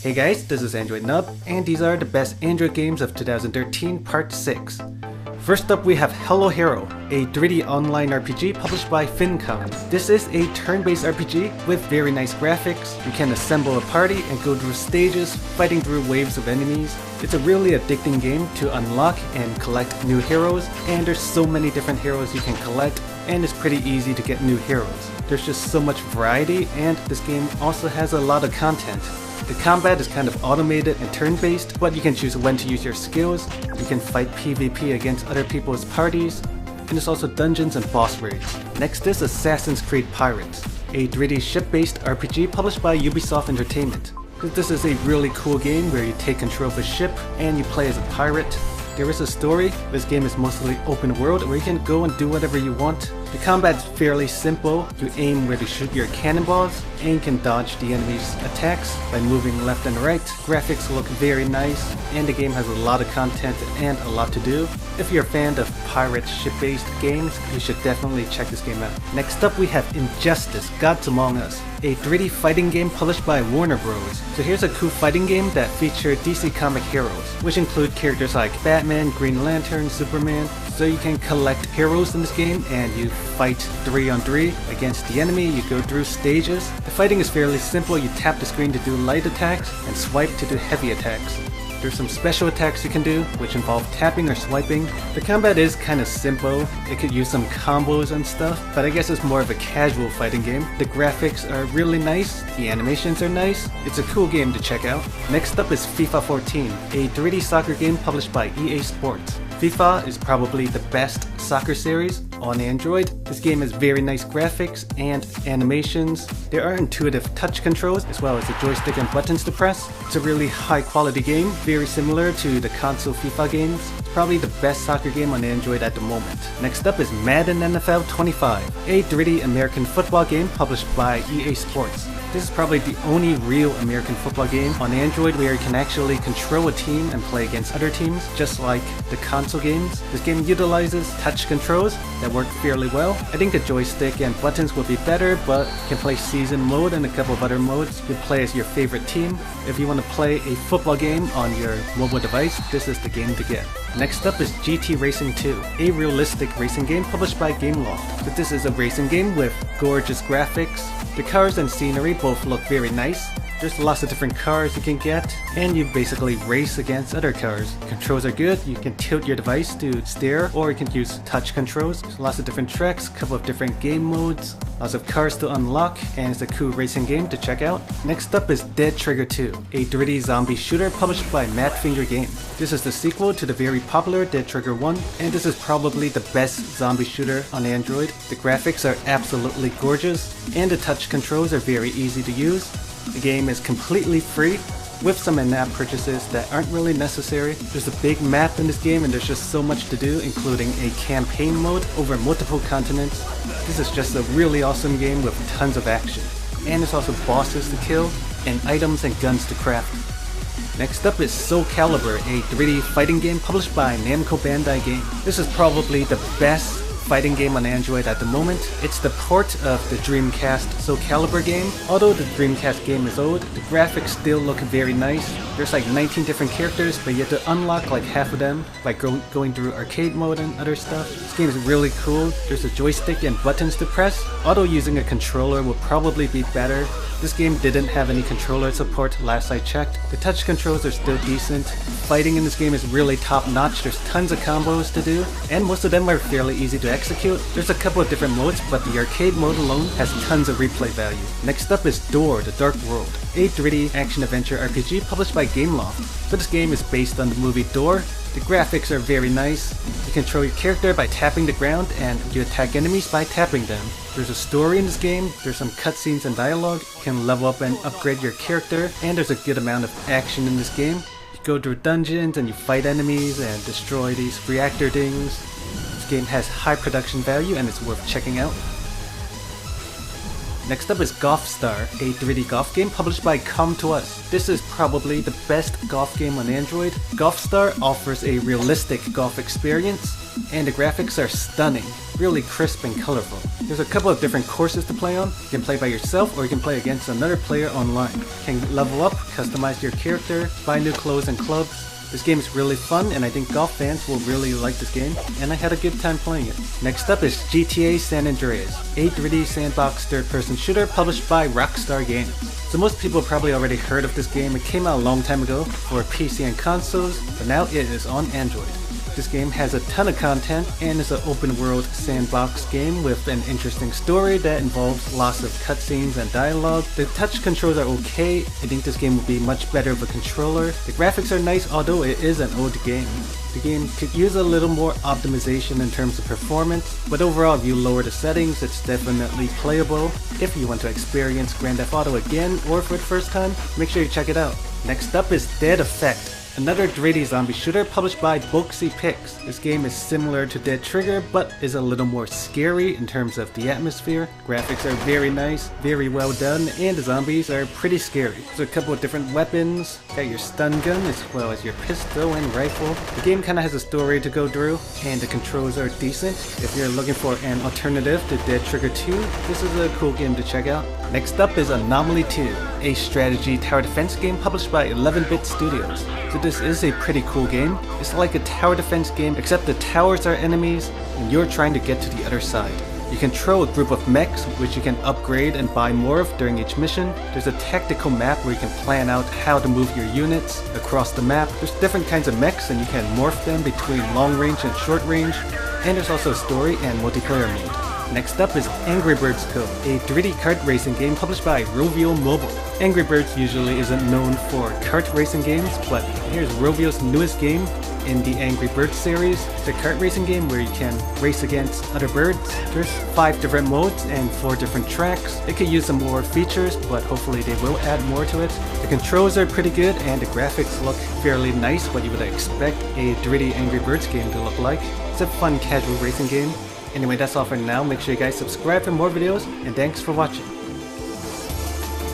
Hey guys, this is Android Nub, and these are the best Android games of 2013 Part 6. First up we have Hello Hero, a 3D online RPG published by Fincon. This is a turn-based RPG with very nice graphics. You can assemble a party and go through stages, fighting through waves of enemies. It's a really addicting game to unlock and collect new heroes, and there's so many different heroes you can collect, and it's pretty easy to get new heroes. There's just so much variety, and this game also has a lot of content. The combat is kind of automated and turn-based, but you can choose when to use your skills. You can fight PvP against other people's parties, and there's also dungeons and boss raids. Next is Assassin's Creed Pirates, a 3D ship-based RPG published by Ubisoft Entertainment. This is a really cool game where you take control of a ship and you play as a pirate. There is a story. This game is mostly open world where you can go and do whatever you want. The combat is fairly simple. You aim where to shoot your cannonballs and can dodge the enemy's attacks by moving left and right. Graphics look very nice, and the game has a lot of content and a lot to do. If you're a fan of pirate ship-based games, you should definitely check this game out. Next up we have Injustice: Gods Among Us, a 3D fighting game published by Warner Bros. So here's a cool fighting game that features DC comic heroes, which include characters like Batman, Green Lantern, Superman. So you can collect heroes in this game and you fight 3-on-3 against the enemy. You go through stages. The fighting is fairly simple. You tap the screen to do light attacks and swipe to do heavy attacks. There's some special attacks you can do, which involve tapping or swiping. The combat is kind of simple. It could use some combos and stuff, but I guess it's more of a casual fighting game. The graphics are really nice, the animations are nice. It's a cool game to check out. Next up is FIFA 14, a 3D soccer game published by EA Sports. FIFA is probably the best soccer series on Android. This game has very nice graphics and animations. There are intuitive touch controls as well as a joystick and buttons to press. It's a really high quality game, very similar to the console FIFA games. It's probably the best soccer game on Android at the moment. Next up is Madden NFL 25, a 3D American football game published by EA Sports. This is probably the only real American football game on Android where you can actually control a team and play against other teams, just like the console games. This game utilizes touch controls that work fairly well. I think the joystick and buttons would be better, but you can play season mode and a couple of other modes. You can play as your favorite team. If you want to play a football game on your mobile device, this is the game to get. Next up is GT Racing 2, a realistic racing game published by Gameloft. So this is a racing game with gorgeous graphics. The cars and scenery both look very nice. There's lots of different cars you can get, and you basically race against other cars. Controls are good. You can tilt your device to steer, or you can use touch controls. There's lots of different tracks, a couple of different game modes, lots of cars to unlock, and it's a cool racing game to check out. Next up is Dead Trigger 2, a 3D zombie shooter published by MADFINGER Games. This is the sequel to the very popular Dead Trigger 1, and this is probably the best zombie shooter on Android. The graphics are absolutely gorgeous, and the touch controls are very easy to use. The game is completely free, with some in-app purchases that aren't really necessary. There's a big map in this game and there's just so much to do, including a campaign mode over multiple continents. This is just a really awesome game with tons of action. And there's also bosses to kill, and items and guns to craft. Next up is SOULCALIBUR, a 3D fighting game published by NAMCO BANDAI game. This is probably the best fighting game on Android at the moment. It's the port of the Dreamcast SOULCALIBUR game. Although the Dreamcast game is old, the graphics still look very nice. There's like 19 different characters, but you have to unlock like half of them by going through arcade mode and other stuff. This game is really cool. There's a joystick and buttons to press. Although using a controller would probably be better. This game didn't have any controller support last I checked. The touch controls are still decent. Fighting in this game is really top notch. There's tons of combos to do, and most of them are fairly easy to execute. There's a couple of different modes, but the arcade mode alone has tons of replay value. Next up is Thor: The Dark World, a 3D action-adventure RPG published by Gameloft. So this game is based on the movie Thor. The graphics are very nice. You control your character by tapping the ground, and you attack enemies by tapping them. There's a story in this game, there's some cutscenes and dialogue. You can level up and upgrade your character, and there's a good amount of action in this game. You go through dungeons and you fight enemies and destroy these reactor things. This game has high production value and it's worth checking out. Next up is Golf Star, a 3D golf game published by Come To Us. This is probably the best golf game on Android. Golf Star offers a realistic golf experience. and the graphics are stunning, really crisp and colorful. There's a couple of different courses to play on. You can play by yourself or you can play against another player online. You can level up, customize your character, buy new clothes and clubs. This game is really fun and I think golf fans will really like this game, and I had a good time playing it. Next up is GTA San Andreas, a 3D sandbox third-person shooter published by Rockstar Games. So most people probably already heard of this game. It came out a long time ago for PC and consoles, but now it is on Android. This game has a ton of content and is an open world sandbox game with an interesting story that involves lots of cutscenes and dialogue. The touch controls are okay. I think this game will be much better with a controller. The graphics are nice, although it is an old game. The game could use a little more optimization in terms of performance, but overall if you lower the settings, it's definitely playable. If you want to experience Grand Theft Auto again or for the first time, make sure you check it out. Next up is Dead Effect, another 3D zombie shooter published by Boxy Pix. This game is similar to Dead Trigger, but is a little more scary in terms of the atmosphere. Graphics are very nice, very well done, and the zombies are pretty scary. There's a couple of different weapons. Got your stun gun as well as your pistol and rifle. The game kind of has a story to go through, and the controls are decent. If you're looking for an alternative to Dead Trigger 2, this is a cool game to check out. Next up is Anomaly 2, a strategy tower defense game published by 11-Bit Studios. So this is a pretty cool game. It's like a tower defense game, except the towers are enemies and you're trying to get to the other side. You control a group of mechs which you can upgrade and buy more of during each mission. There's a tactical map where you can plan out how to move your units across the map. There's different kinds of mechs and you can morph them between long range and short range. And there's also a story and multiplayer mode. Next up is Angry Birds Go, a 3D kart racing game published by Rovio Mobile. Angry Birds usually isn't known for kart racing games, but here's Rovio's newest game in the Angry Birds series. It's a kart racing game where you can race against other birds. There's 5 different modes and 4 different tracks. It could use some more features, but hopefully they will add more to it. The controls are pretty good and the graphics look fairly nice, what you would expect a 3D Angry Birds game to look like. It's a fun casual racing game. Anyway, that's all for now. Make sure you guys subscribe for more videos, and thanks for watching.